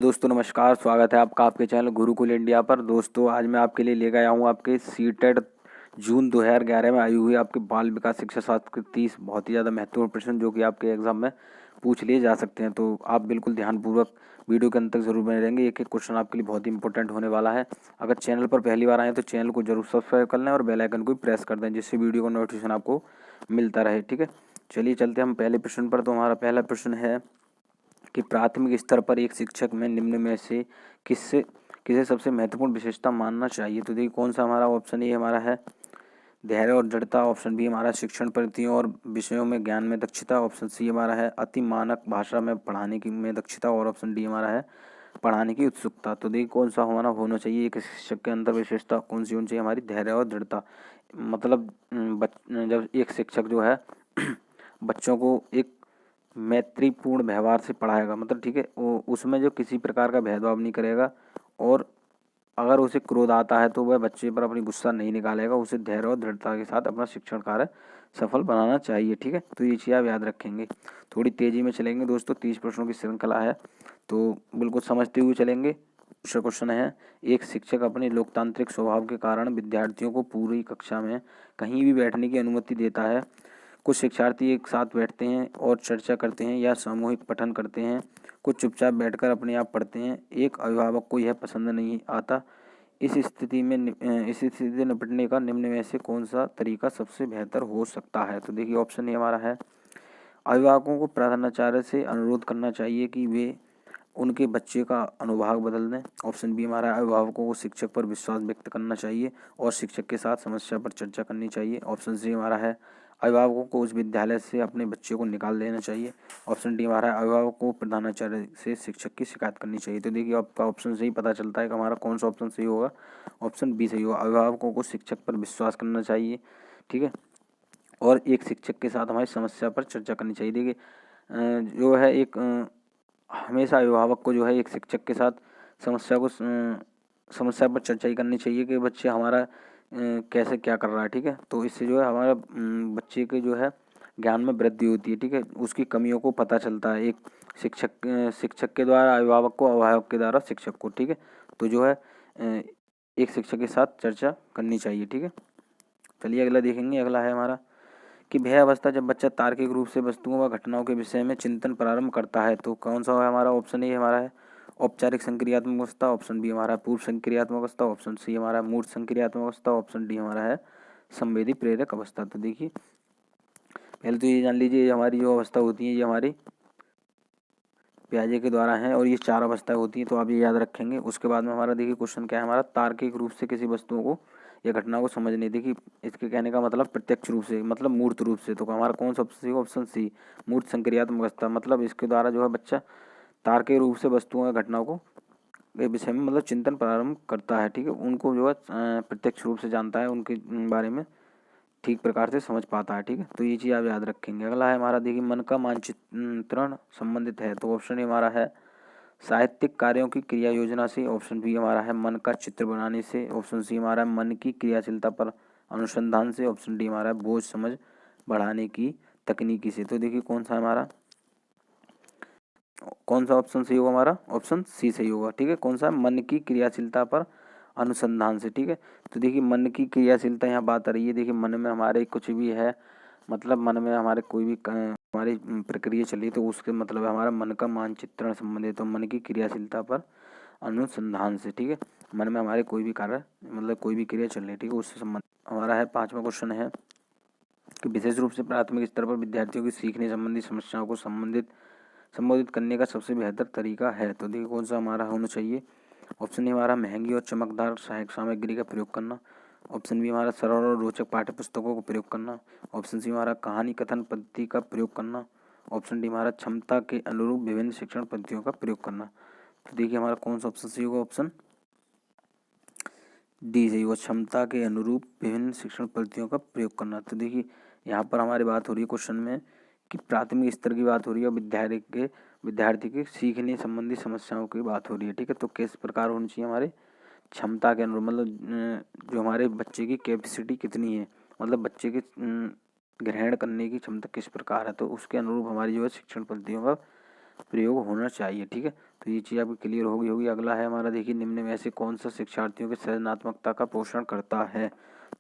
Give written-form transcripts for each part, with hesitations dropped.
दोस्तों नमस्कार, स्वागत है आपका आपके चैनल गुरुकुल इंडिया पर। दोस्तों आज मैं आपके लिए लेकर आया हूँ आपके सीटेट जून 2011 में आई हुई आपके बाल विकास शिक्षा शास्त्र के 30 बहुत ही ज़्यादा महत्वपूर्ण प्रश्न जो कि आपके एग्जाम में पूछ लिए जा सकते हैं। तो आप बिल्कुल ध्यानपूर्वक वीडियो के अंत तक जरूर बने रहेंगे। एक एक क्वेश्चन आपके लिए बहुत ही इंपॉर्टेंट होने वाला है। अगर चैनल पर पहली बार आए तो चैनल को जरूर सब्सक्राइब कर लें और बेल आइकन को प्रेस कर दें, जिससे वीडियो का नोटिफिकेशन आपको मिलता रहे। ठीक है, चलिए चलते हैं हम पहले प्रश्न पर। तो हमारा पहला प्रश्न है कि प्राथमिक स्तर पर एक शिक्षक में निम्न में से किससे किसे सबसे महत्वपूर्ण विशेषता मानना चाहिए। तो देखिए कौन सा हमारा ऑप्शन ए हमारा है धैर्य और दृढ़ता, ऑप्शन बी हमारा शिक्षण पद्धतियों और विषयों में ज्ञान में दक्षता, ऑप्शन सी हमारा है अति मानक भाषा में पढ़ाने की में दक्षता और ऑप्शन डी हमारा है पढ़ाने की उत्सुकता। तो देखिए कौन सा हमारा होना चाहिए एक शिक्षक के अंदर विशेषता कौन सी होनी चाहिए हमारी धैर्य और दृढ़ता। मतलब जब एक शिक्षक जो है बच्चों को एक मैत्रीपूर्ण व्यवहार से पढ़ाएगा, मतलब ठीक है वो उसमें जो किसी प्रकार का भेदभाव नहीं करेगा और अगर उसे क्रोध आता है तो वह बच्चे पर अपनी गुस्सा नहीं निकालेगा, उसे धैर्य और दृढ़ता के साथ अपना शिक्षण कार्य सफल बनाना चाहिए। ठीक है, तो ये चीज़ आप याद रखेंगे। थोड़ी तेज़ी में चलेंगे दोस्तों, 30 प्रश्नों की श्रृंखला है तो बिल्कुल समझते हुए चलेंगे। दूसरा क्वेश्चन है एक शिक्षक अपने लोकतांत्रिक स्वभाव के कारण विद्यार्थियों को पूरी कक्षा में कहीं भी बैठने की अनुमति देता है। कुछ शिक्षार्थी एक साथ बैठते हैं और चर्चा करते हैं या सामूहिक पठन करते हैं, कुछ चुपचाप बैठकर अपने आप पढ़ते हैं। एक अभिभावक को यह पसंद नहीं आता। इस स्थिति से निपटने का निम्न में से कौन सा तरीका सबसे बेहतर हो सकता है। तो देखिए ऑप्शन ए हमारा है अभिभावकों को प्रधानाचार्य से अनुरोध करना चाहिए कि वे उनके बच्चे का अनुभाग बदल दें। ऑप्शन बी हमारा अभिभावकों को शिक्षक पर विश्वास व्यक्त करना चाहिए और शिक्षक के साथ समस्या पर चर्चा करनी चाहिए। ऑप्शन सी हमारा है अभिभावकों को उस विद्यालय से अपने बच्चे को निकाल देना चाहिए। ऑप्शन डी हमारा है अभिभावकों को प्रधानाचार्य से शिक्षक की शिकायत करनी चाहिए। तो देखिए आपका ऑप्शन से ही पता चलता है कि हमारा कौन सा ऑप्शन सही होगा। ऑप्शन बी सही होगा, अभिभावकों को शिक्षक पर विश्वास करना चाहिए। ठीक है, और एक शिक्षक के साथ हमारी समस्या पर चर्चा करनी चाहिए। देखिए जो है एक हमेशा अभिभावक को जो है एक शिक्षक के साथ समस्या पर चर्चा ही करनी चाहिए कि बच्चे हमारा कैसे क्या कर रहा है। ठीक है, तो इससे जो है हमारा बच्चे के जो है ज्ञान में वृद्धि होती है। ठीक है, उसकी कमियों को पता चलता है एक शिक्षक के द्वारा अभिभावक को, अभिभावक के द्वारा शिक्षक को। ठीक है, तो जो है एक शिक्षक के साथ चर्चा करनी चाहिए। ठीक है, चलिए अगला देखेंगे। अगला है हमारा कि भय अवस्था जब बच्चा तार्किक रूप से वस्तुओं व घटनाओं के विषय में चिंतन प्रारंभ करता है। तो कौन सा है हमारा ऑप्शन ए हमारा है औपचारिक संक्रियात्मक अवस्था, ऑप्शन बी हमारा पूर्व संक्रियात्मक अवस्था, ऑप्शन सी हमारा मूर्त संक्रियात्मक अवस्था, ऑप्शन डी हमारा है संवेदी प्रेरक अवस्था। तो देखिए पहले तो ये जान लीजिए ये हमारी जो अवस्था होती है ये हमारी पियाजे के द्वारा है और ये 4 अवस्थाएं होती हैं, तो आप ये याद रखेंगे। उसके बाद में हमारा देखिए क्वेश्चन क्या है हमारा तार्किक रूप से किसी वस्तुओं को या घटना को समझने। देखिए इसके कहने का मतलब प्रत्यक्ष रूप से मतलब मूर्त रूप से। तो हमारा कौन सा ऑप्शन सी मूर्त संक्रियात्मक अवस्था, मतलब इसके द्वारा जो है बच्चा तार्किक रूप से वस्तुओं या घटनाओं को के विषय में मतलब चिंतन प्रारंभ करता है। ठीक है, उनको जो है प्रत्यक्ष रूप से जानता है, उनके बारे में ठीक प्रकार से समझ पाता है। ठीक है, तो ये चीज़ आप याद रखेंगे। अगला है हमारा देखिए मन का मानचित्रण संबंधित है। तो ऑप्शन ए हमारा है साहित्यिक कार्यों की क्रिया योजना से, ऑप्शन बी हमारा है मन का चित्र बनाने से, ऑप्शन सी हमारा है मन की क्रियाशीलता पर अनुसंधान से, ऑप्शन डी हमारा है बोझ समझ बढ़ाने की तकनीकी से। तो देखिए कौन सा ऑप्शन सही होगा हमारा ऑप्शन सी सही होगा। ठीक है, कौन सा मन की क्रियाशीलता पर अनुसंधान से। ठीक है, तो देखिए मन की क्रियाशीलता यहाँ बात आ रही है। देखिए मन में हमारे कुछ भी है, मतलब मन में हमारे कोई भी हमारी प्रक्रिया चली तो उसके मतलब हमारा मन का मानचित्रण संबंधित, तो मन की क्रियाशीलता पर अनुसंधान से। ठीक है, मन में हमारे कोई भी कार्य मतलब कोई भी क्रिया चल रही है, ठीक है, उससे संबंधित हमारा है। 5वां क्वेश्चन है कि विशेष रूप से प्राथमिक स्तर पर विद्यार्थियों की सीखने संबंधी समस्याओं को संबोधित करने का सबसे बेहतर तरीका है। तो देखिए कौन सा हमारा होना चाहिए। ऑप्शन ए हमारा महंगी और चमकदार सहायक सामग्री का प्रयोग करना, ऑप्शन बी हमारा सरल और रोचक पाठ्य पुस्तकों का प्रयोग करना, ऑप्शन सी हमारा कहानी कथन पद्धति का प्रयोग करना, ऑप्शन डी हमारा क्षमता के अनुरूप विभिन्न शिक्षण पद्धतियों का प्रयोग करना। तो देखिए हमारा कौन सा ऑप्शन सही होगा, ऑप्शन डी सही होगा, क्षमता के अनुरूप विभिन्न शिक्षण पद्धतियों का प्रयोग करना। तो देखिए यहाँ पर हमारी बात हो रही है क्वेश्चन में कि प्राथमिक स्तर की बात हो रही है और विद्यार्थी के सीखने संबंधी समस्याओं की बात हो रही है। ठीक है, तो किस प्रकार होनी चाहिए हमारे क्षमता के अनुरूप, मतलब जो हमारे बच्चे की कैपेसिटी कितनी है, मतलब बच्चे की ग्रहण करने की क्षमता किस प्रकार है, तो उसके अनुरूप हमारी जो है शिक्षण पद्धतियों का प्रयोग होना चाहिए। ठीक है, तो ये चीज़ आपकी क्लियर होगी। अगला है हमारा, देखिए निम्न में से कौन सा शिक्षार्थियों की सृजनात्मकता का पोषण करता है।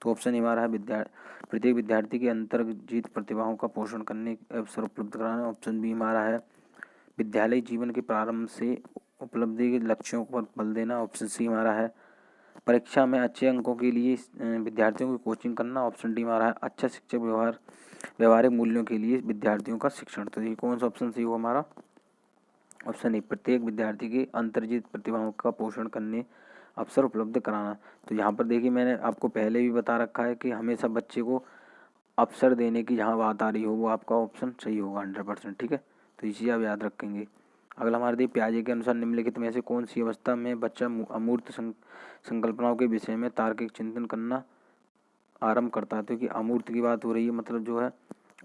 तो ऑप्शन हमारा है प्रत्येक विद्यार्थी की अंतर्जित प्रतिभाओं का पोषण करने के अवसर उपलब्ध कराना। ऑप्शन बी हमारा है विद्यालय जीवन के प्रारंभ से उपलब्धि के लक्ष्यों पर बल देना। ऑप्शन सी हमारा है परीक्षा में अच्छे अंकों के लिए विद्यार्थियों की कोचिंग करना। ऑप्शन डी हमारा है अच्छा शिक्षक व्यवहारिक मूल्यों के लिए विद्यार्थियों का शिक्षण। तो ये कौन सा ऑप्शन सही होगा हमारा? ऑप्शन ए, प्रत्येक विद्यार्थी की अंतर्जित प्रतिभाओं का पोषण करने अवसर उपलब्ध कराना। तो यहाँ पर देखिए मैंने आपको पहले भी बता रखा है कि हमेशा बच्चे को अवसर देने की जहाँ बात आ रही हो वो आपका ऑप्शन सही होगा 100%। ठीक है, तो ये चीज़ आप याद रखेंगे। अगला हमारे देखिए पियाजे के अनुसार निम्नलिखित में से कौन सी अवस्था में बच्चा अमूर्त संकल्पनाओं के विषय में तार्किक चिंतन करना आरंभ करता है। तो कि अमूर्त की बात हो रही है, मतलब जो है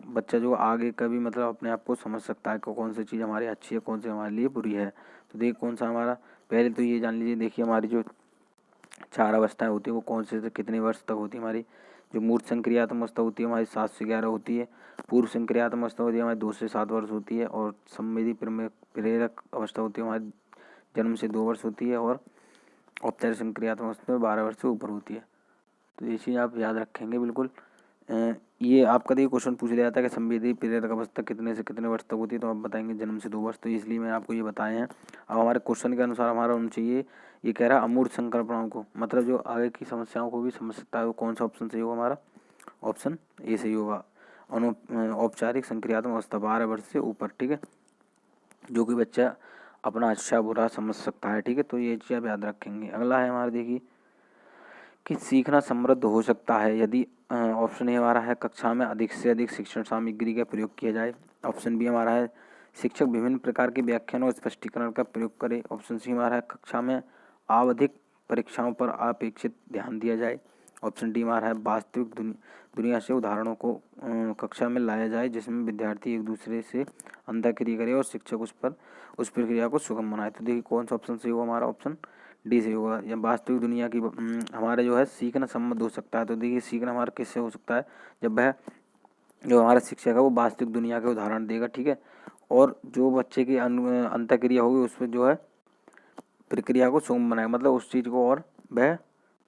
बच्चा जो आगे का भी मतलब अपने आप को समझ सकता है कि कौन सी चीज़ हमारी अच्छी है, कौन सी हमारे लिए बुरी है। तो देखिए कौन सा हमारा, पहले तो ये जान लीजिए, देखिए हमारी जो 4 अवस्थाएं होती है वो कौन से कितने वर्ष तक होती है हमारी। जो मूर्त संक्रियात्मक अवस्था होती है हमारी 7 से 11 होती है। पूर्व संक्रियात्मक अवस्था होती है हमारी 2 से 7 वर्ष होती है। और संवेदी प्रेरक अवस्था होती है हमारी जन्म से 2 वर्ष होती है। और औपचारिक संक्रियात्मक अवस्था में 12 वर्ष से ऊपर होती है। तो ये चीज़ आप याद रखेंगे बिल्कुल। ये आपका देखिए क्वेश्चन पूछ लिया था कि संवेदी प्रेरक अवस्था कितने से कितने वर्ष तक होती है, तो आप बताएंगे जन्म से 2 वर्ष। तो इसलिए मैं आपको ये बताए हैं। अब हमारे क्वेश्चन के अनुसार हमारा होना चाहिए, ये कह रहा है अमूर्त संकल्पनाओं को, मतलब जो आगे की समस्याओं को भी समझ सकता है, वो कौन सा ऑप्शन सही होगा हमारा? ऑप्शन ए सही होगा। औपचारिक संक्रियात्मक अवस्था 12 वर्ष से ऊपर। ठीक है, जो कि बच्चा अपना अच्छा बुरा समझ सकता है। ठीक है, तो ये चीज़ आप याद रखेंगे। अगला है हमारा देखिए कि सीखना समृद्ध हो सकता है यदि ऑप्शन ए हमारा है कक्षा में अधिक से अधिक शिक्षण सामग्री का प्रयोग किया जाए। ऑप्शन बी हमारा है शिक्षक विभिन्न प्रकार के व्याख्यानों और स्पष्टीकरण का प्रयोग करे। ऑप्शन सी हमारा है कक्षा में आवधिक परीक्षाओं पर अपेक्षित ध्यान दिया जाए। ऑप्शन डी हमारा है वास्तविक दुनिया से उदाहरणों को कक्षा में लाया जाए जिसमें विद्यार्थी एक दूसरे से अंतःक्रिया करे और शिक्षक उस प्रक्रिया को सुगम बनाए। तो देखिए कौन सा ऑप्शन सही होगा हमारा? ऑप्शन डी से होगा। या वास्तविक दुनिया की हमारा जो है सीखना संबद्ध हो सकता है। तो देखिए सीखना हमारा किससे हो सकता है? जब वह जो हमारा शिक्षक है वो वास्तविक दुनिया के उदाहरण देगा। ठीक है, और जो बच्चे की अंतःक्रिया होगी उसमें जो है प्रक्रिया को सुगम बनाएगा, मतलब उस चीज़ को और वह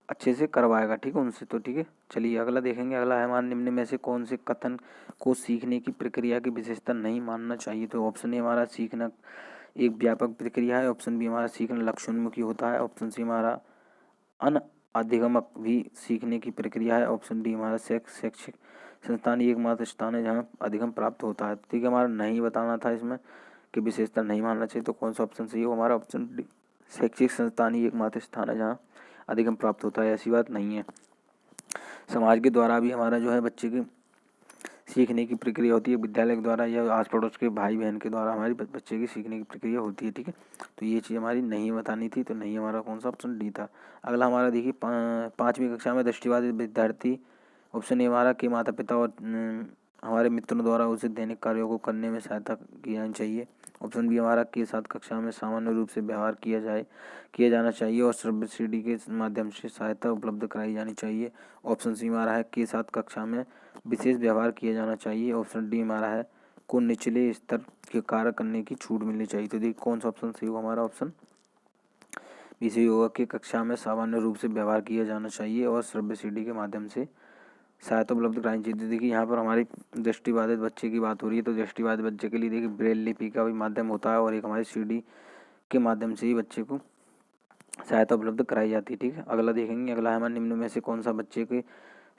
अच्छे से करवाएगा। ठीक है, उनसे। तो ठीक है, चलिए अगला देखेंगे। अगला है हमारे निम्न में से कौन से कथन को सीखने की प्रक्रिया की विशेषता नहीं मानना चाहिए। तो ऑप्शन ए हमारा सीखना एक व्यापक प्रक्रिया है। ऑप्शन बी हमारा सीखना लक्ष्योन्मुखी होता है। ऑप्शन सी हमारा अधिगमक भी सीखने की प्रक्रिया है। ऑप्शन डी हमारा शैक्षिक संस्थान ही एकमात्र स्थान है जहाँ अधिगम प्राप्त होता है। ठीक है, हमारा नहीं बताना था इसमें कि विशेषता नहीं मानना चाहिए। तो कौन सा ऑप्शन सही हो हमारा? ऑप्शन डी, शैक्षिक संस्थान ही एकमात्र स्थान है जहाँ अधिगम प्राप्त होता है। ऐसी बात नहीं है, समाज के द्वारा भी हमारा जो है बच्चे की सीखने की प्रक्रिया होती है, विद्यालय के द्वारा या आस पड़ोस के भाई बहन के द्वारा हमारी बच्चे की सीखने की प्रक्रिया होती है। ठीक है, तो ये चीज़ हमारी नहीं बतानी थी, तो नहीं हमारा कौन सा ऑप्शन डी था। अगला हमारा देखिए 5वीं कक्षा में दृष्टिबाधित विद्यार्थी, ऑप्शन ए हमारा के माता पिता और हमारे मित्रों द्वारा उसे दैनिक कार्यों को करने में सहायता की जानी चाहिए। ऑप्शन बी हमारा के साथ कक्षा में सामान्य रूप से व्यवहार किया जाना चाहिए और श्रव्य सीढ़ी के माध्यम से सहायता उपलब्ध कराई जानी चाहिए। ऑप्शन सी हमारा है के साथ कक्षा में विशेष व्यवहार किया जाना चाहिए। ऑप्शन डी हमारा है को निचले स्तर के कार्य करने की छूट मिलनी चाहिए। तो देखिए कौन सा ऑप्शन सही होगा हमारा? ऑप्शन बी सही होगा कि कक्षा में सामान्य रूप से व्यवहार किया जाना चाहिए और श्रव्य सीढ़ी के माध्यम से सहायता उपलब्ध करानी चाहिए। देखिए यहाँ पर हमारी दृष्टिबाधित बच्चे की बात हो रही है, तो दृष्टिबाधित बच्चे के लिए देखिए ब्रेल लिपि का भी माध्यम होता है और एक हमारी सीढ़ी के माध्यम से ही बच्चे को सहायता उपलब्ध कराई जाती है। ठीक है, अगला देखेंगे। अगला है हमारे निम्न में से कौन सा बच्चे के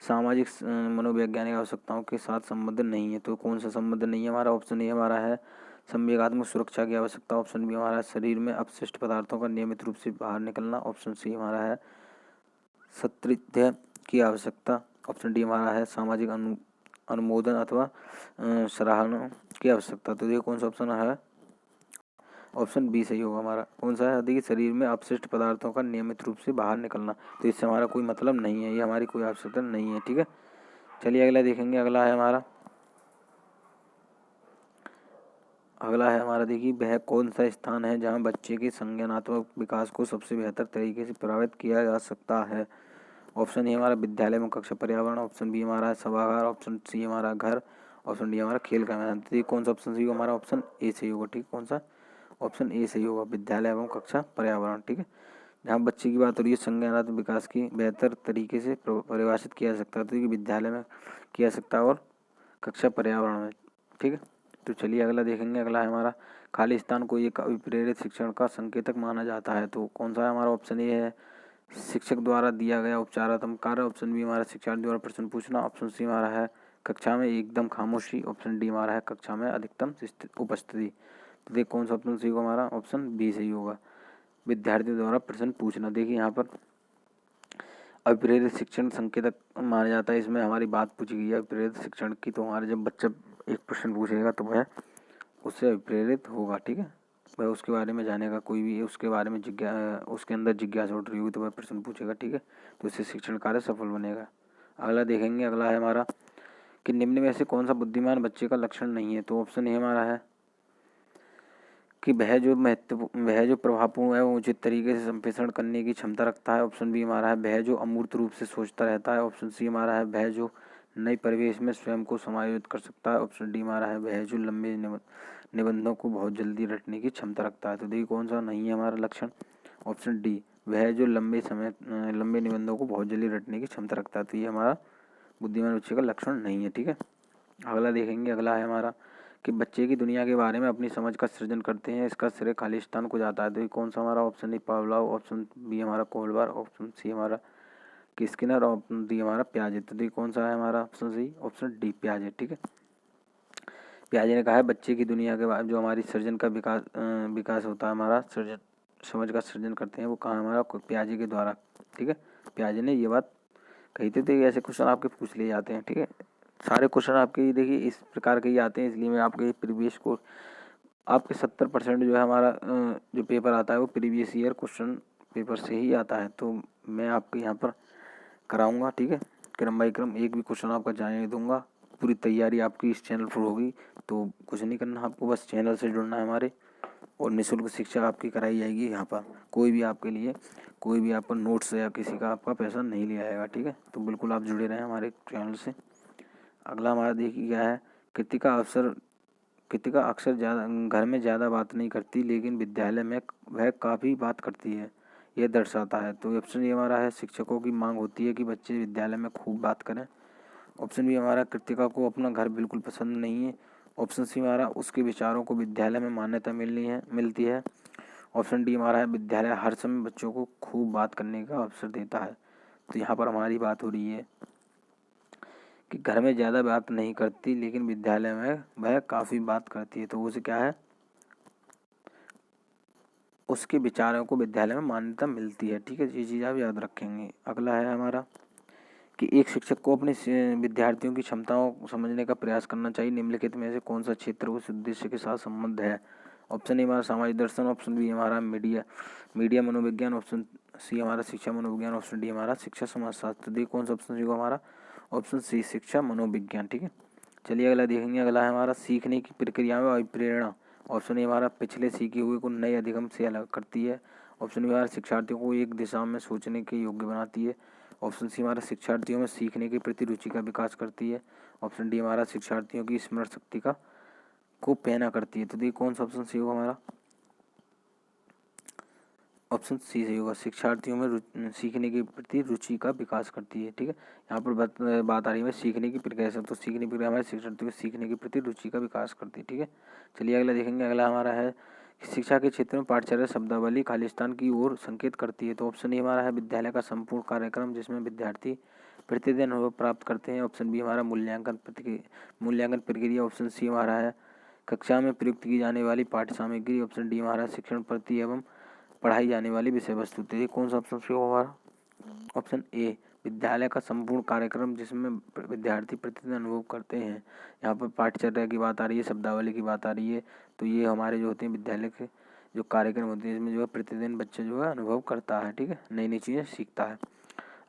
सामाजिक मनोवैज्ञानिक आवश्यकताओं के साथ संबद्ध नहीं है। तो कौन सा संबद्ध नहीं है हमारा? ऑप्शन ए हमारा है संवेगात्मक सुरक्षा की आवश्यकता। ऑप्शन बी हमारा है शरीर में अपशिष्ट पदार्थों का नियमित रूप से बाहर निकलना। ऑप्शन सी हमारा है सत्रिध्य की आवश्यकता। ऑप्शन डी हमारा है सामाजिक अनुमोदन अथवा सराहना की आवश्यकता। तो देखिए कौन सा ऑप्शन है? ऑप्शन बी सही होगा हमारा। कौन सा है? देखिए शरीर में अपशिष्ट पदार्थों का नियमित रूप से बाहर निकलना। तो इससे हमारा कोई मतलब नहीं है, ये हमारी कोई आवश्यकता नहीं है। ठीक है, चलिए अगला देखेंगे। अगला है हमारा देखिए वह कौन सा स्थान है जहाँ बच्चे के संज्ञानात्मक विकास को सबसे बेहतर तरीके से प्रभावित किया जा सकता है। ऑप्शन ए हमारा विद्यालय में कक्षा पर्यावरण। ऑप्शन बी हमारा सभागार। ऑप्शन सी हमारा घर। ऑप्शन डी हमारा खेल का मैदान। तो कौन सा ऑप्शन सही होगा हमारा? ऑप्शन ए सही होगा। ठीक, कौन सा? ऑप्शन ए सही होगा, विद्यालय एवं कक्षा पर्यावरण। ठीक है, जहाँ बच्चे की बात हो रही है संज्ञानात्मक विकास की बेहतर तरीके से परिभाषित किया जा सकता है, तो ये विद्यालय में किया जा सकता है और कक्षा पर्यावरण में। ठीक है, तो चलिए अगला देखेंगे। अगला है हमारा, खाली स्थान को एक अभिप्रेरित शिक्षण का संकेतक माना जाता है, तो कौन सा है हमारा? ऑप्शन ए है शिक्षक द्वारा दिया गया उपचारात्मक कार्य, ऑप्शन बी हमारा शिक्षार्थी द्वारा प्रश्न पूछना, ऑप्शन सी हमारा है कक्षा में एकदम खामोशी, ऑप्शन डी हमारा है कक्षा में अधिकतम उपस्थिति। तो देखिए कौन सा ऑप्शन सही होगा हमारा? ऑप्शन बी सही होगा, विद्यार्थियों द्वारा प्रश्न पूछना। देखिए यहाँ पर अप्रेरित शिक्षण संकेतक माना जाता है, इसमें हमारी बात पूछी गई है अप्रेरित शिक्षण की, तो हमारे जब बच्चा एक प्रश्न पूछेगा तो वह उससे अप्रेरित होगा। ठीक है, वह उसके बारे में जानेगा, कोई भी उसके बारे में उसके अंदर जिज्ञासा उठ रही होगी तो वह प्रश्न पूछेगा। ठीक है, तो इससे शिक्षण कार्य सफल बनेगा। अगला देखेंगे। अगला है हमारा कि निम्न में से कौन सा बुद्धिमान बच्चे का लक्षण नहीं है, तो ऑप्शन ए हमारा है कि वह जो प्रभावपूर्ण है वो उचित तरीके से संप्रेषण करने की क्षमता रखता है, ऑप्शन बी हमारा है वह जो अमूर्त रूप से सोचता रहता है, ऑप्शन सी हमारा है वह जो नए परिवेश में स्वयं को समायोजित कर सकता है, ऑप्शन डी हमारा है वह जो लंबे निबंधों को बहुत जल्दी रटने की क्षमता रखता है। तो देखिए कौन सा नहीं है हमारा लक्षण? ऑप्शन डी, वह जो लंबे निबंधों को बहुत जल्दी रटने की क्षमता रखता है, तो ये हमारा बुद्धिमान बच्चे का लक्षण नहीं है। ठीक है, अगला देखेंगे। अगला है हमारा कि बच्चे की दुनिया के बारे में अपनी समझ का सृजन करते हैं, इसका श्रेय खालिस्तान को जाता है, तो ये कौन सा हमारा? Option A Pavlov, option B हमारा कोहलर, ऑप्शन सी हमारा स्किनर, ऑप्शन डी हमारा पियाजे। तो देखिए कौन सा है हमारा ऑप्शन सी? ऑप्शन डी पियाजे। ठीक है, पियाजे ने कहा है बच्चे की दुनिया के बाद जो हमारी सृजन का विकास होता है, हमारा सृजन समझ का सृजन करते हैं, वो कहाँ हमारा? पियाजे के द्वारा। ठीक है, पियाजे ने ये बात कही थी। तो ऐसे क्वेश्चन आपके पूछ लिए जाते हैं। ठीक है, सारे क्वेश्चन आपके देखिए इस प्रकार के ही आते हैं, इसलिए मैं आपके प्रीवियस को आपके 70% जो है हमारा जो पेपर आता है वो प्रीवियस ईयर क्वेश्चन पेपर से ही आता है, तो मैं आपके यहाँ पर कराऊंगा। ठीक है, क्रम बाई क्रम एक भी क्वेश्चन आपका जाने नहीं दूंगा। पूरी तैयारी आपकी इस चैनल पर होगी, तो कुछ नहीं करना आपको, बस चैनल से जुड़ना है हमारे, और निःशुल्क शिक्षा आपकी कराई जाएगी यहाँ पर। कोई भी आपके लिए कोई भी आपका नोट्स या किसी का आपका पैसा नहीं लिया जाएगा। ठीक है, तो बिल्कुल आप जुड़े रहें हमारे चैनल से। अगला हमारा देखिए क्या है, कृतिका अक्सर घर में ज़्यादा बात नहीं करती, लेकिन विद्यालय में वह काफ़ी बात करती है, यह दर्शाता है। तो ऑप्शन ये हमारा है शिक्षकों की मांग होती है कि बच्चे विद्यालय में खूब बात करें, ऑप्शन बी हमारा कृतिका को अपना घर बिल्कुल पसंद नहीं है, ऑप्शन सी हमारा उसके विचारों को विद्यालय में मान्यता मिलती है, ऑप्शन डी हमारा है विद्यालय हर समय बच्चों को खूब बात करने का अवसर देता है। तो यहाँ पर हमारी बात हो रही है कि घर में ज़्यादा बात नहीं करती, लेकिन विद्यालय में वह काफ़ी बात करती है, तो उसे क्या है? उसके विचारों को विद्यालय में मान्यता मिलती है। ठीक है, ये चीज़ आप याद रखेंगे। अगला है हमारा कि एक शिक्षक को अपने विद्यार्थियों की क्षमताओं को समझने का प्रयास करना चाहिए, निम्नलिखित में से कौन सा क्षेत्र उस उद्देश्य के साथ संबंध है? ऑप्शन ए हमारा सामाजिक दर्शन, ऑप्शन बी हमारा मीडिया मनोविज्ञान, ऑप्शन सी हमारा शिक्षा मनोविज्ञान, ऑप्शन डी हमारा शिक्षा समाजशास्त्र। देखिए कौन सा ऑप्शन होगा हमारा? ऑप्शन सी शिक्षा मनोविज्ञान। ठीक है, चलिए अगला देखेंगे। अगला है हमारा सीखने की प्रक्रिया में अभिप्रेरणा, ऑप्शन ए हमारा पिछले सीखे हुए को नए अधिगम से अलग करती है, ऑप्शन बी हमारा शिक्षार्थियों को एक दिशा में सोचने के योग्य बनाती है, ऑप्शन सी हमारा शिक्षार्थियों में सीखने की प्रति रुचि का विकास करती है, ऑप्शन डी हमारा शिक्षार्थियों की स्मरण शक्ति को पैना करती है। तो देखिए कौन सा ऑप्शन सी होगा हमारा? ऑप्शन सी सही होगा, शिक्षार्थियों में सीखने के प्रति रुचि का विकास करती है। ठीक है, यहाँ पर बात आ रही है सीखने की प्रक्रिया से, तो सीखने की प्रक्रिया हमारे शिक्षार्थियों को सीखने के प्रति रुचि का विकास करती है। ठीक है, चलिए अगला देखेंगे। अगला हमारा है शिक्षा के क्षेत्र में पाठ्यचर्या शब्दावली खालिस्तान की ओर संकेत करती है, तो ऑप्शन ए हमारा है विद्यालय का संपूर्ण कार्यक्रम जिसमें विद्यार्थी प्रतिदिन अनुभव प्राप्त करते हैं, ऑप्शन बी हमारा मूल्यांकन प्रक्रिया, ऑप्शन सी हमारा है कक्षा में प्रयुक्त की जाने वाली पाठ्य सामग्री, ऑप्शन डी हमारा शिक्षण प्रति एवं पढ़ाई जाने वाली विषय वस्तु। तो ये कौन सा ऑप्शन सही होगा हमारा? ऑप्शन ए विद्यालय का संपूर्ण कार्यक्रम जिसमें विद्यार्थी प्रतिदिन अनुभव करते हैं। यहाँ पर पाठ्यचर्या की बात आ रही है, शब्दावली की बात आ रही है, तो ये हमारे जो होते हैं विद्यालय के जो कार्यक्रम होते हैं इसमें जो है प्रतिदिन बच्चे जो है अनुभव करता है। ठीक है, नई नई चीज़ें सीखता है।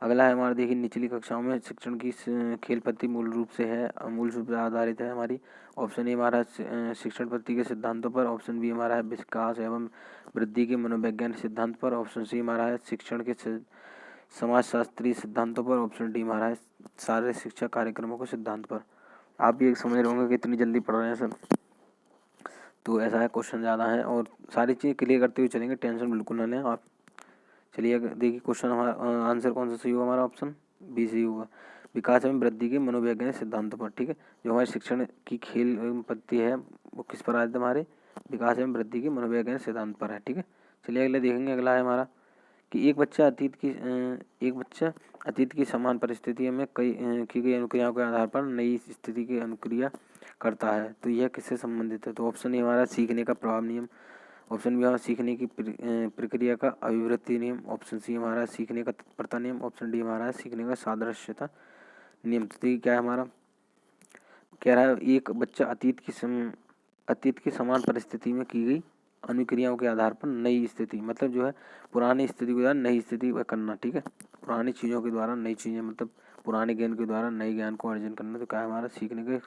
अगला है हमारा देखिए निचली कक्षाओं में शिक्षण की खेल पद्धति मूल रूप से आधारित है हमारी, ऑप्शन ए हमारा शिक्षण पद्धति के सिद्धांतों पर, ऑप्शन बी हमारा है विकास एवं वृद्धि के मनोवैज्ञानिक सिद्धांत पर, ऑप्शन सी हमारा है शिक्षण के समाजशास्त्रीय सिद्धांतों पर, ऑप्शन डी हमारा है सारे शिक्षा कार्यक्रमों के सिद्धांत पर। आप ये समझ रहे होंगे कि इतनी जल्दी पढ़ रहे हैं सर, तो ऐसा है, क्वेश्चन ज़्यादा है और सारी चीज़ क्लियर करते हुए चलेंगे, टेंशन बिल्कुल ना लें आप। चलिए देखिए क्वेश्चन हमारा आंसर कौन सा सही होगा, हमारा ऑप्शन बी सही होगा। विकास एवं वृद्धि के मनोवैज्ञानिक सिद्धांतों पर, ठीक है। जो हमारे शिक्षण की खेल एवं पद्धति है वो किस पर आधारित है, हमारे विकास एवं वृद्धि के मनोवैज्ञानिक सिद्धांत पर है, ठीक है। चलिए अगला देखेंगे, अगला है हमारा कि एक बच्चा अतीत की समान परिस्थितियों में की गई अनुक्रियाओं के आधार पर नई स्थिति की अनुक्रिया करता है, तो यह किससे संबंधित है। तो ऑप्शन ए हमारा सीखने का प्रभाव नियम, ऑप्शन बी हमारा सीखने की प्रक्रिया का अभिवृद्धि नियम, ऑप्शन सी हमारा सीखने का तत्परता नियम, ऑप्शन डी हमारा सीखने का सादृश्यता नियम। तो देखिए क्या है हमारा, कह रहा है एक बच्चा अतीत की समान परिस्थिति में की गई अनुक्रियाओं के आधार पर नई स्थिति, मतलब जो है पुरानी स्थिति के द्वारा नई स्थिति करना, ठीक है। पुरानी चीज़ों के द्वारा नई चीज़ें, मतलब पुराने ज्ञान के द्वारा नए ज्ञान को अर्जन करना, तो क्या है हमारा सीखने के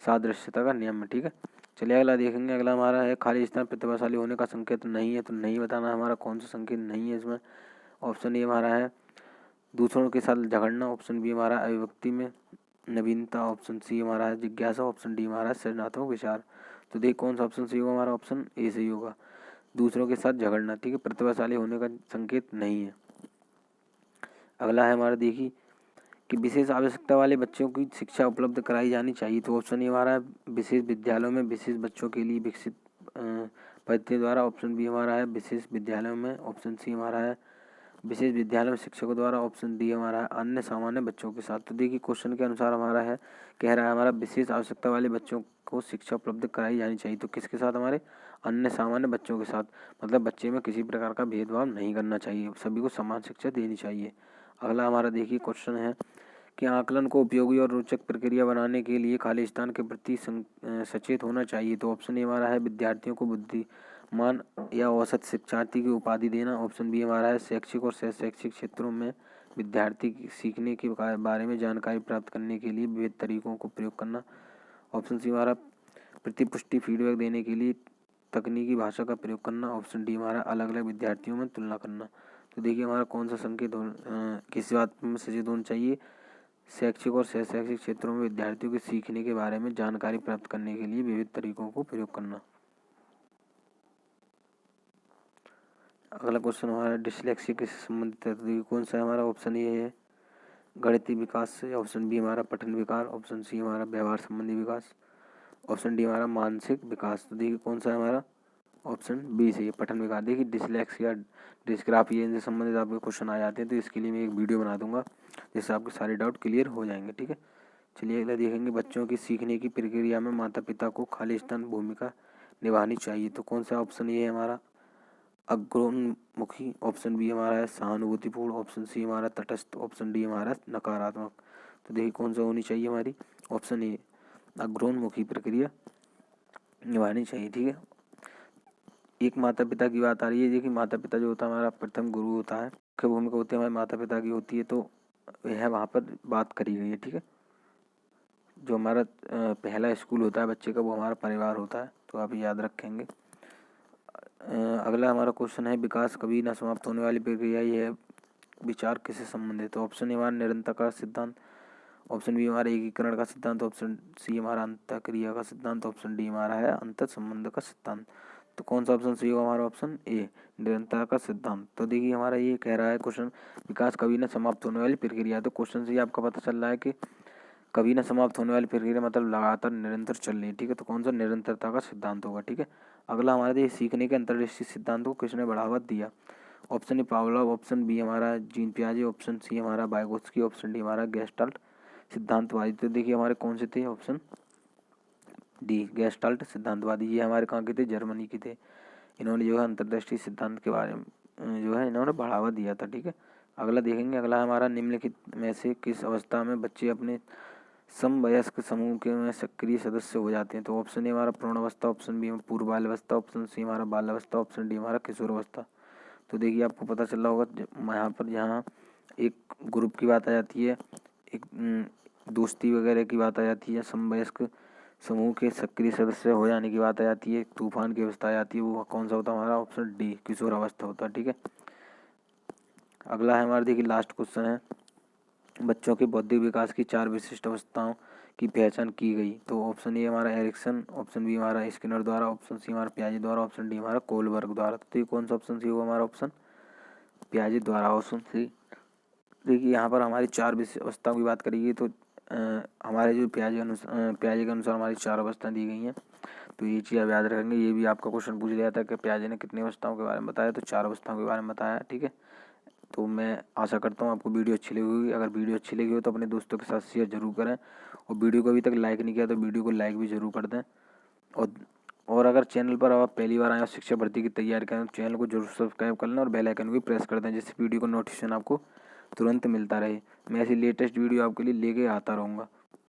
सादृश्यता का नियम है, ठीक है। चलिए अगला देखेंगे, अगला हमारा है खाली स्थान प्रतिभाशाली होने का संकेत नहीं है, तो नहीं बताना है हमारा कौन सा संकेत नहीं है इसमें। ऑप्शन ए हमारा है दूसरों के साथ झगड़ना, ऑप्शन बी हमारा अभिव्यक्ति में नवीनता, ऑप्शन सी हमारा है जिज्ञासा, ऑप्शन डी हमारा सृजनात्मक विचार। तो देखिए कौन सा ऑप्शन सही होगा, हमारा ऑप्शन ए सही होगा, दूसरों के साथ झगड़ना, ठीक है, प्रतिभाशाली होने का संकेत नहीं है। अगला है हमारा देखिए कि विशेष आवश्यकता वाले बच्चों की शिक्षा उपलब्ध कराई जानी चाहिए, तो ऑप्शन ए हमारा विशेष विद्यालयों में विशेष बच्चों के लिए विकसित पद्धति द्वारा, ऑप्शन बी हमारा है विशेष विद्यालयों में, ऑप्शन सी हमारा है विशेष विद्यालय में शिक्षकों द्वारा, ऑप्शन डी हमारा है अन्य सामान्य बच्चों के साथ। तो देखिए क्वेश्चन के अनुसार हमारा है, कह रहा है हमारा विशेष आवश्यकता वाले बच्चों को शिक्षा उपलब्ध कराई जानी चाहिए, तो किसके साथ, हमारे अन्य सामान्य बच्चों के साथ, मतलब बच्चे में किसी प्रकार का भेदभाव नहीं करना चाहिए, सभी को समान शिक्षा देनी चाहिए। अगला हमारा देखिए क्वेश्चन है कि आकलन को उपयोगी और रोचक प्रक्रिया बनाने के लिए खाली स्थान के प्रति सचेत होना चाहिए, तो ऑप्शन ए हमारा है विद्यार्थियों को बुद्धिमान या औसत शिक्षार्थी की उपाधि देना, ऑप्शन बी हमारा है शैक्षिक और सह शैक्षिक क्षेत्रों में विद्यार्थी की सीखने के बारे में जानकारी प्राप्त करने के लिए विविध तरीकों को प्रयोग करना, ऑप्शन सी हमारा प्रतिपुष्टि फीडबैक देने के लिए तकनीकी भाषा का प्रयोग करना, ऑप्शन डी हमारा अलग अलग विद्यार्थियों में तुलना करना। तो देखिए हमारा कौन सा संकेत किस बात में सचेत होना चाहिए, शैक्षिक और सह शैक्षिक क्षेत्रों में विद्यार्थियों के सीखने के बारे में जानकारी प्राप्त करने के लिए विविध तरीकों को प्रयोग करना। अगला क्वेश्चन हमारा डिसलेक्सिया से संबंधित है, तो कौन सा है हमारा, ऑप्शन ए है गणितीय विकास से, ऑप्शन बी हमारा पठन विकार, ऑप्शन सी हमारा व्यवहार संबंधी विकास, ऑप्शन डी हमारा मानसिक विकास। तो देखिए कौन सा है हमारा, ऑप्शन बी से पठन विकार। देखिए डिसलेक्सिया डिस्ग्राफिया इनसे संबंधित आपके क्वेश्चन आ जाते हैं, तो इसके लिए मैं एक वीडियो बना दूंगा जिससे आपके सारे डाउट क्लियर हो जाएंगे, ठीक है। चलिए अगला देखेंगे बच्चों की सीखने की प्रक्रिया में माता पिता को खालिस्तान भूमिका निभानी चाहिए, तो कौन सा ऑप्शन ये है हमारा अग्रोन्मुखी, ऑप्शन बी हमारा है सहानुभूतिपूर्ण, ऑप्शन सी हमारा तटस्थ, ऑप्शन डी हमारा नकारात्मक। तो देखिए कौन सा होनी चाहिए हमारी, ऑप्शन ए अग्रोन्मुखी प्रक्रिया निभानी चाहिए, ठीक है। एक माता पिता की बात आ रही है, देखिए माता पिता जो होता है हमारा प्रथम गुरु होता है, मुख्य भूमिका होती है हमारे माता पिता की होती है, तो यह वहाँ पर बात करी गई है, ठीक है। जो हमारा पहला स्कूल होता है बच्चे का वो हमारा परिवार होता है, तो आप याद रखेंगे। अगला हमारा क्वेश्चन है विकास कभी ना समाप्त होने वाली प्रक्रिया ही है, विचार किससे संबंधित है, ऑप्शन ए हमारा निरंतर का सिद्धांत, ऑप्शन बी हमारा एकीकरण का सिद्धांत, ऑप्शन सी हमारा अंतःक्रिया का सिद्धांत, ऑप्शन डी हमारा है अंतर संबंध का सिद्धांत। तो कौन सा ऑप्शन सही होगा, हमारा ऑप्शन ए निरंतर का सिद्धांत। तो देखिए हमारा ये कह रहा है क्वेश्चन विकास कभी ना समाप्त होने वाली प्रक्रिया, तो क्वेश्चन से ही आपका पता चल रहा है कि कभी ना समाप्त होने वाली प्रक्रिया मतलब लगातार निरंतर चल रही है, ठीक है। तो कौन सा निरंतरता का सिद्धांत होगा, ठीक है। अगला हमारा देखिए सीखने के अंतर्दृष्टि सिद्धांत को किसने बढ़ावा दिया, option A Pavlov, option B हमारा जीन पियाजे, ऑप्शन सी हमारा वाइगोत्स्की, ऑप्शन डी हमारा गेस्टाल्ट सिद्धांतवादी। तो देखिए हमारे कौन से थे, ऑप्शन डी गेस्टाल्ट सिद्धांतवादी, ये हमारे कहाँ के थे, जर्मनी के थे। इन्होंने जो है अंतर्दृष्टि सिद्धांत के बारे में जो है इन्होंने बढ़ावा दिया था, ठीक है। अगला देखेंगे, अगला हमारा निम्नलिखित में से किस अवस्था में बच्चे अपने समवयस्क समूह के में सक्रिय सदस्य हो जाते हैं, तो ऑप्शन ए हमारा पूर्ण अवस्था, ऑप्शन बी पूर्व बाल अवस्था, ऑप्शन सी हमारा बाल अवस्था, ऑप्शन डी हमारा किशोर अवस्था। तो देखिए आपको पता चल रहा होगा यहाँ पर जहाँ एक ग्रुप की बात आ जाती है, एक दोस्ती वगैरह की बात आ जाती है, समवयस्क समूह के सक्रिय सदस्य हो जाने की बात आ जाती है, तूफान की अवस्था आ जाती है, वो कौन सा होता है हमारा, ऑप्शन डी किशोर अवस्था होता है, ठीक है। अगला है हमारा देखिए लास्ट क्वेश्चन है बच्चों के बौद्धिक विकास की 4 विशिष्ट अवस्थाओं की पहचान की गई? तो ऑप्शन ए हमारा एरिक्सन, ऑप्शन बी हमारा स्किनर द्वारा, ऑप्शन सी हमारा पियाजे द्वारा, ऑप्शन डी हमारा कोलबर्ग द्वारा। तो ये कौन सा ऑप्शन सी होगा हमारा ऑप्शन? पियाजे द्वारा, ऑप्शन सी। देखिए यहाँ पर हमारी 4 अवस्थाओं की बात करेंगे तो हमारे जो पियाजे के अनुसार हमारी 4 अवस्थाएं दी गई हैं। तो ये चीज़ आप याद रखेंगे। ये भी आपका क्वेश्चन पूछ लिया था कि पियाजे ने कितनी अवस्थाओं के बारे में बताया, तो 4 अवस्थाओं के बारे में बताया, ठीक है। तो मैं आशा करता हूँ आपको वीडियो अच्छी लगी होगी। अगर वीडियो अच्छी लगी हो तो अपने दोस्तों के साथ शेयर जरूर करें, और वीडियो को अभी तक लाइक नहीं किया तो वीडियो को लाइक भी जरूर कर दें। और अगर चैनल पर आप पहली बार आए और शिक्षक भर्ती की तैयारी करें तो चैनल को जरूर सब्सक्राइब कर लें और बेल आइकन भी प्रेस कर दें, जिससे वीडियो को नोटिफिकेशन आपको तुरंत मिलता रहे। मैं ऐसी लेटेस्ट वीडियो आपके लिए लेके आता रहूँगा।